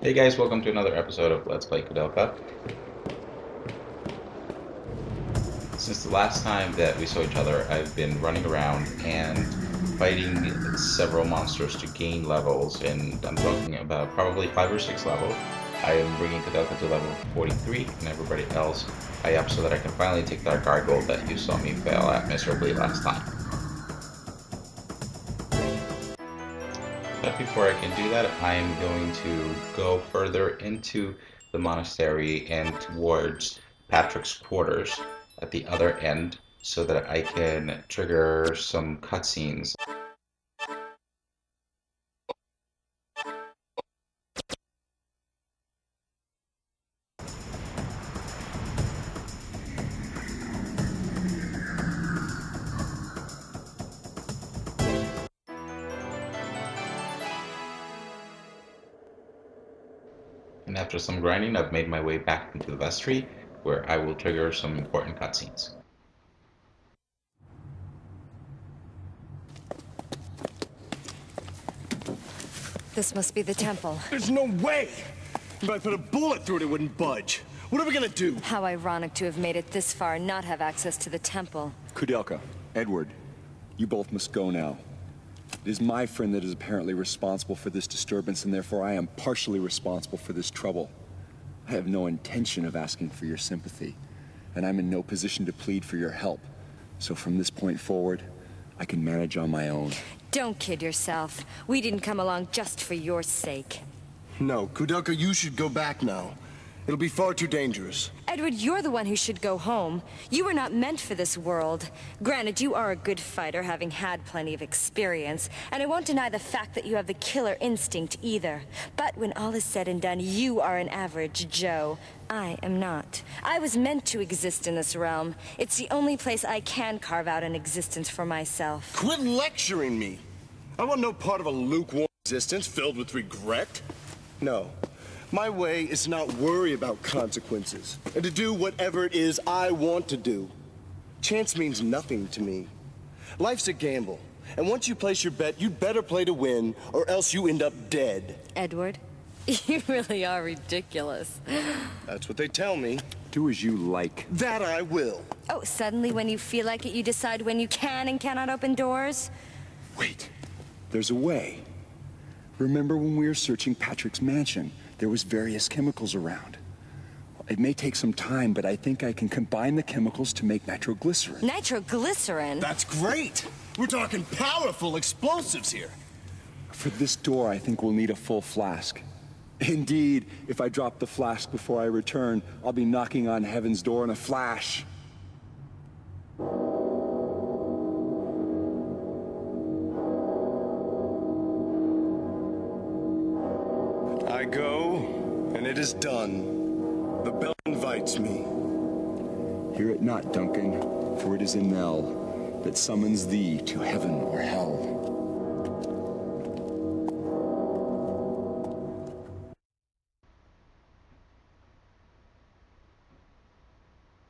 Hey guys, welcome to another episode of Let's Play Koudelka. Since the last time that we saw each other, I've been running around and fighting several monsters to gain levels, and I'm talking about probably 5 or 6 levels. I am bringing Koudelka to level 43, and everybody else high up so that I can finally take that gargoyle that you saw me fail at miserably last time. But before I can do that, I'm going to go further into the monastery and towards Patrick's quarters at the other end so that I can trigger some cutscenes. And after some grinding, I've made my way back into the vestry where I will trigger some important cutscenes. This must be the temple. There's no way! If I put a bullet through it, it wouldn't budge. What are we gonna do? How ironic to have made it this far and not have access to the temple. Koudelka, Edward, you both must go now. It is my friend that is apparently responsible for this disturbance, and therefore I am partially responsible for this trouble. I have no intention of asking for your sympathy, and I'm in no position to plead for your help. So from this point forward, I can manage on my own. Don't kid yourself. We didn't come along just for your sake. No, Koudelka, you should go back now. It'll be far too dangerous. Edward, you're the one who should go home. You were not meant for this world. Granted, you are a good fighter, having had plenty of experience, and I won't deny the fact that you have the killer instinct either. But when all is said and done, you are an average Joe. I am not. I was meant to exist in this realm. It's the only place I can carve out an existence for myself. Quit lecturing me! I want no part of a lukewarm existence filled with regret. No. My way is to not worry about consequences, and to do whatever it is I want to do. Chance means nothing to me. Life's a gamble, and once you place your bet, you'd better play to win, or else you end up dead. Edward, you really are ridiculous. That's what they tell me. Do as you like. That I will. Oh, suddenly when you feel like it, you decide when you can and cannot open doors? Wait, there's a way. Remember when we were searching Patrick's mansion? There was various chemicals around. It may take some time, but I think I can combine the chemicals to make nitroglycerin. Nitroglycerin? That's great! We're talking powerful explosives here. For this door, I think we'll need a full flask. Indeed, if I drop the flask before I return, I'll be knocking on heaven's door in a flash. I go, and it is done. The bell invites me. Hear it not, Duncan, for it is a knell that summons thee to heaven or hell.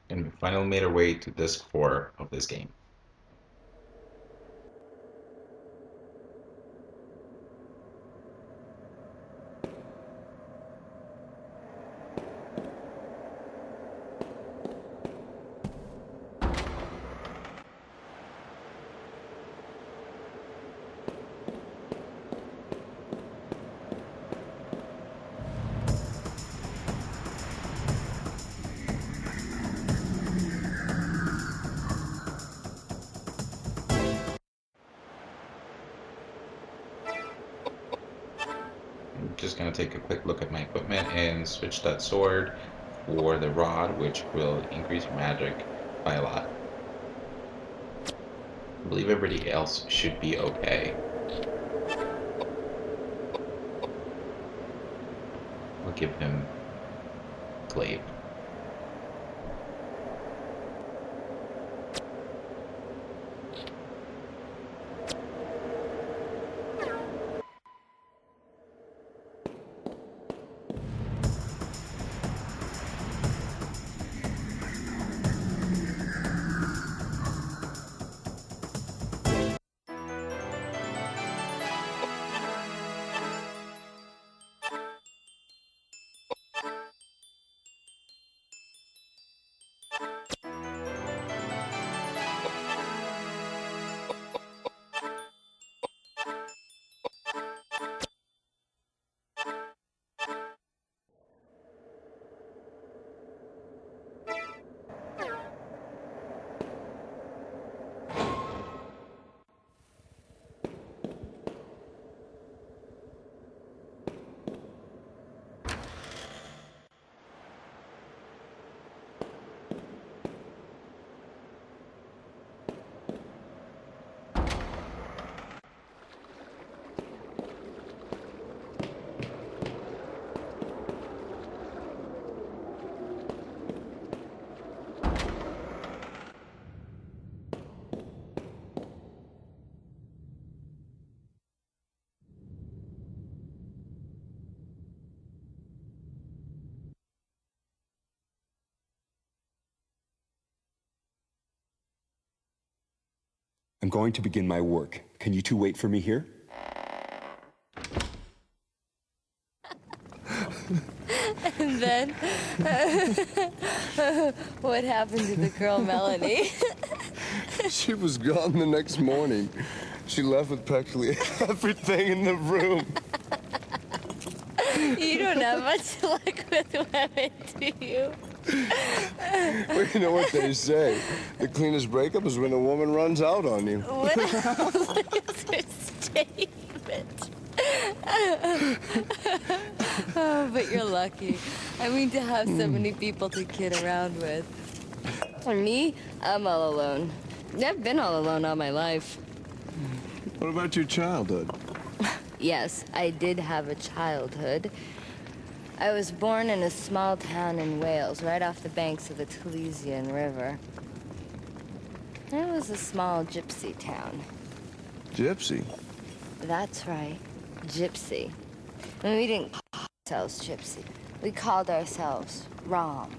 And we finally made our way to disc 4 of this game. I'm just going to take a quick look at my equipment and switch that sword for the rod, which will increase your magic by a lot. I believe everybody else should be okay. I'll give him glaive. I'm going to begin my work. Can you two wait for me here? And then, what happened to the girl Melanie? She was gone the next morning. She left with practically everything in the room. You don't have much luck with women, do you? Well, you know what they say. The cleanest breakup is when a woman runs out on you. What a loser statement. Oh, but you're lucky. I mean, to have so many people to kid around with. For me, I'm all alone. I've been all alone all my life. What about your childhood? Yes, I did have a childhood. I was born in a small town in Wales, right off the banks of the Taliesin River. It was a small gypsy town. Gypsy? That's right, gypsy. And we didn't call ourselves gypsy. We called ourselves Rom.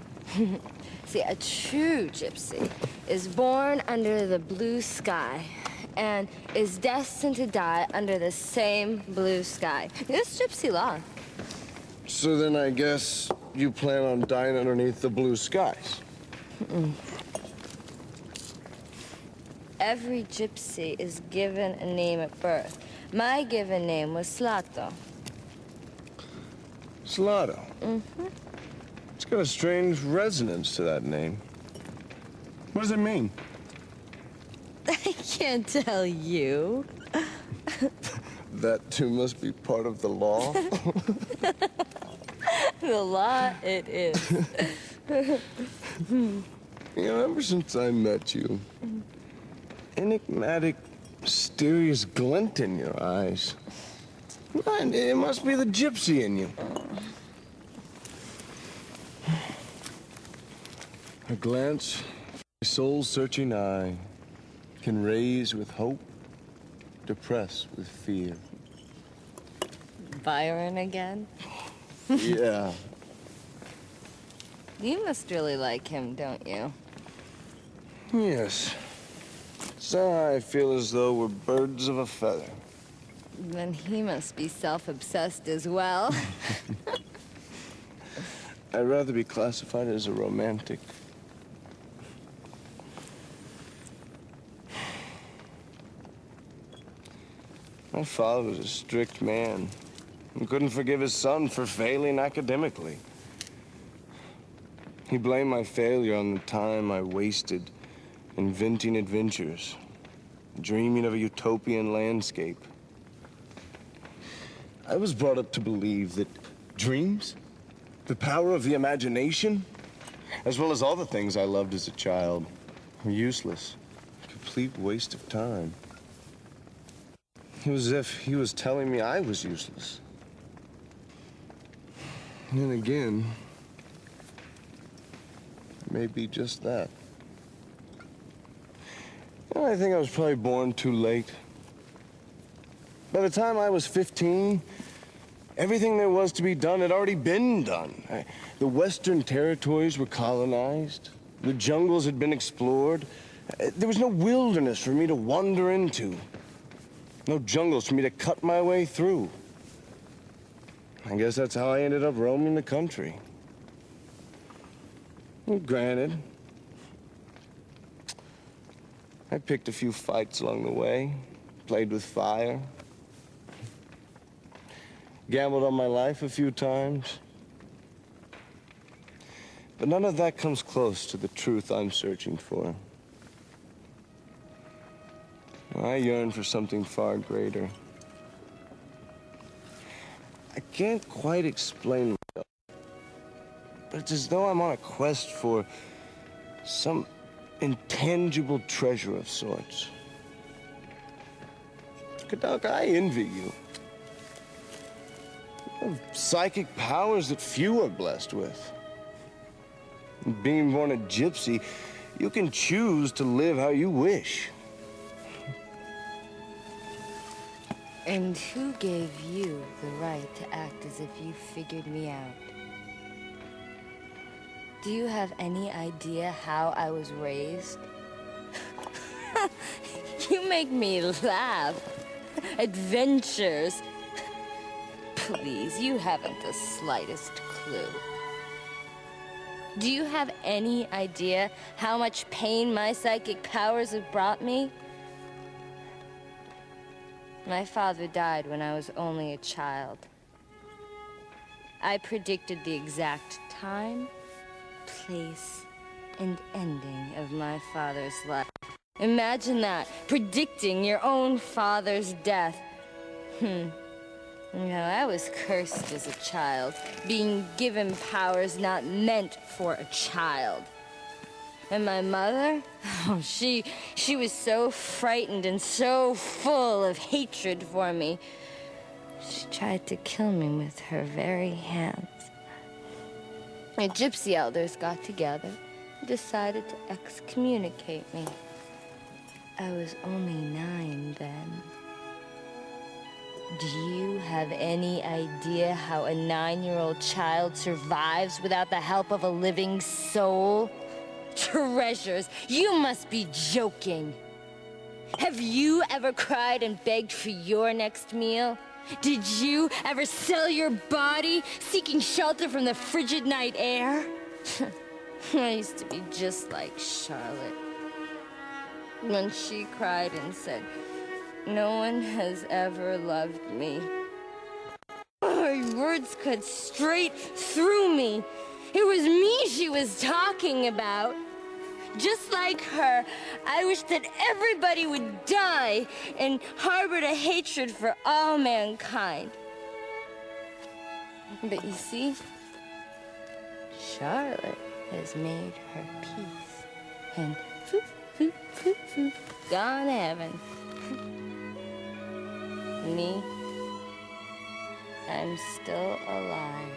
See, a true gypsy is born under the blue sky and is destined to die under the same blue sky. It's gypsy law. So then I guess you plan on dying underneath the blue skies. Every gypsy is given a name at birth. My given name was Slato. Slato? It's got a strange resonance to that name. What does it mean? I can't tell you. That too must be part of the law. The law it is. You know, ever since I met you, enigmatic, mysterious glint in your eyes. And it must be the gypsy in you. A glance, a soul-searching eye, can raise with hope, depress with fear. Byron again? Yeah. You must really like him, don't you? Yes. So I feel as though we're birds of a feather. Then he must be self-obsessed as well. I'd rather be classified as a romantic. My father was a strict man and couldn't forgive his son for failing academically. He blamed my failure on the time I wasted inventing adventures, dreaming of a utopian landscape. I was brought up to believe that dreams, the power of the imagination, as well as all the things I loved as a child, were useless, a complete waste of time. It was as if he was telling me I was useless. And then again, it may be just that. You know, I think I was probably born too late. By the time I was 15, everything there was to be done had already been done. The Western territories were colonized. The jungles had been explored. There was no wilderness for me to wander into. No jungles for me to cut my way through. I guess that's how I ended up roaming the country. Well, granted, I picked a few fights along the way, played with fire, gambled on my life a few times. But none of that comes close to the truth I'm searching for. I yearn for something far greater. I can't quite explain myself, but it's as though I'm on a quest for some intangible treasure of sorts. Koudelka, I envy you. You have psychic powers that few are blessed with. Being born a gypsy, you can choose to live how you wish. And who gave you the right to act as if you figured me out? Do you have any idea how I was raised? You make me laugh. Adventures. Please, you haven't the slightest clue. Do you have any idea how much pain my psychic powers have brought me? My father died when I was only a child. I predicted the exact time, place, and ending of my father's life. Imagine that, predicting your own father's death. You know, I was cursed as a child, being given powers not meant for a child. And my mother, oh, she was so frightened and so full of hatred for me. She tried to kill me with her very hands. The gypsy elders got together and decided to excommunicate me. I was only 9 then. Do you have any idea how a 9-year-old child survives without the help of a living soul? Treasures, you must be joking. Have you ever cried and begged for your next meal? Did you ever sell your body, seeking shelter from the frigid night air? I used to be just like Charlotte. When she cried and said, "No one has ever loved me." Her words cut straight through me. It was me she was talking about. Just like her, I wish that everybody would die and harbored a hatred for all mankind. But you see, Charlotte has made her peace and gone to heaven. Me, I'm still alive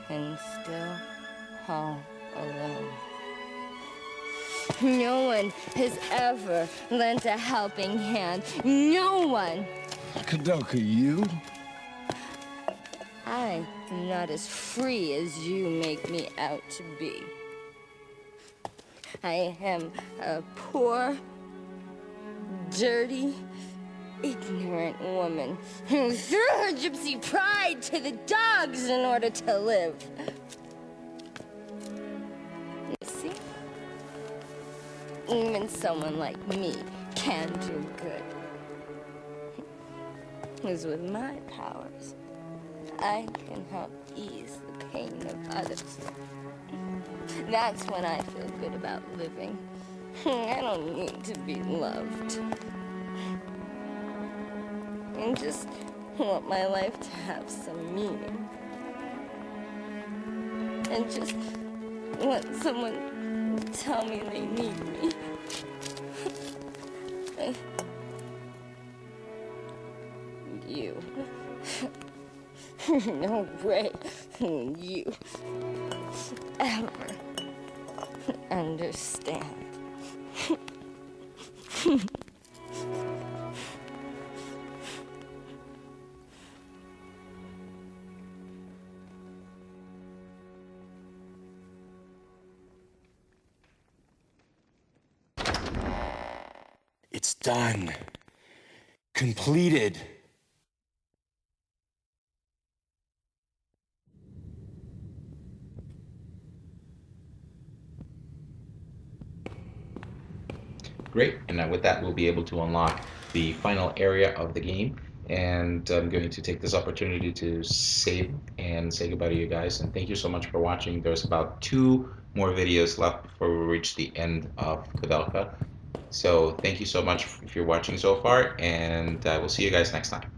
and still all alone. No one has ever lent a helping hand. No one. Koudelka, you? I am not as free as you make me out to be. I am a poor, dirty, ignorant woman who threw her gypsy pride to the dogs in order to live. You see? Even someone like me can do good. Because with my powers, I can help ease the pain of others. That's when I feel good about living. I don't need to be loved. I just want my life to have some meaning. And just want someone to tell me they need me. You. No way you ever understand. It's done. Completed. Great, and now with that we'll be able to unlock the final area of the game, and I'm going to take this opportunity to save and say goodbye to you guys, and thank you so much for watching. There's about 2 more videos left before we reach the end of Koudelka, so thank you so much if you're watching so far, and we'll see you guys next time.